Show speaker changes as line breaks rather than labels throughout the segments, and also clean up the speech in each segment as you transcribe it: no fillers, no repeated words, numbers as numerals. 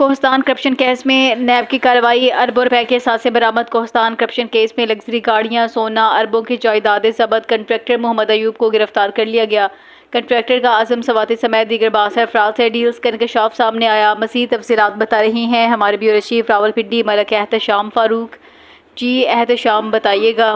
Kohistan corruption case میں NAB کی کارروائی، اربوں روپے کے اثاثے برآمد۔ کوہستان کرپشن کیس میں لگژری گاڑیاں، سونا، اربوں کی جائیدادیں ضبط۔ کنٹریکٹر محمد ایوب کو گرفتار کر لیا گیا۔ کنٹریکٹر کا اعظم سواتی سمیت دیگر بااثر افراد سے ڈیلز کا انکشاف سامنے آیا۔ مزید تفصیلات بتا رہی ہیں ہمارے بیورو چیف راولپنڈی ملک احتشام فاروق۔ جی احتشام، بتائیے گا۔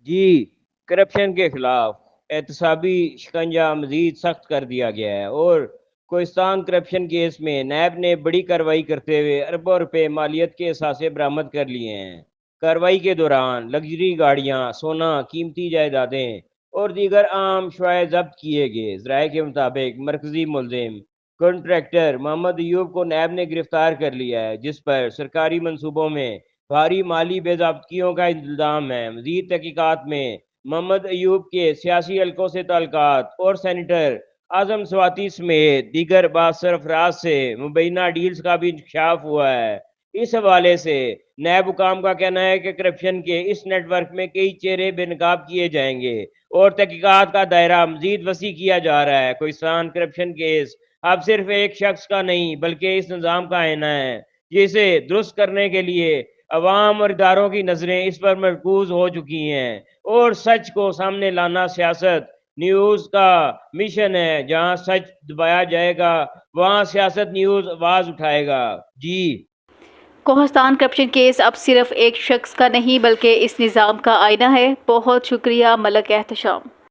جی، کرپشن کے خلاف احتسابی شکنجہ مزید سخت کر دیا گیا ہے اور کوہستان کرپشن کیس میں نیب نے بڑی کارروائی کرتے ہوئے اربوں روپے مالیت کے اثاثے برآمد کر لیے ہیں۔ کارروائی کے دوران لگژری گاڑیاں، سونا، قیمتی جائیدادیں اور دیگر عام شوائے ضبط کیے گئے۔ ذرائع کے مطابق مرکزی ملزم کنٹریکٹر محمد ایوب کو نیب نے گرفتار کر لیا ہے، جس پر سرکاری منصوبوں میں بھاری مالی بے ضابطگیوں کا الزام ہے۔ مزید تحقیقات میں محمد ایوب کے سیاسی حلقوں سے تعلقات اور سینیٹر اعظم سواتی سمیت دیگر بااثر افراد سے مبینہ ڈیلز کا بھی انکشاف ہوا ہے۔ اس حوالے سے نیب حکام کا کہنا ہے کہ کرپشن کے اس نیٹ ورک میں کئی چہرے بے نقاب کیے جائیں گے اور تحقیقات کا دائرہ مزید وسیع کیا جا رہا ہے۔ کوہستان کرپشن کیس اب صرف ایک شخص کا نہیں بلکہ اس نظام کا آئینہ ہے، جسے درست کرنے کے لیے عوام اور اداروں کی نظریں اس پر مرکوز ہو چکی ہیں اور سچ کو سامنے لانا سیاست نیوز کا مشن ہے۔ جہاں سچ دبایا جائے گا وہاں سیاست نیوز آواز اٹھائے گا۔ جی،
کوہستان کرپشن کیس اب صرف ایک شخص کا نہیں بلکہ اس نظام کا آئینہ ہے۔ بہت شکریہ ملک احتشام۔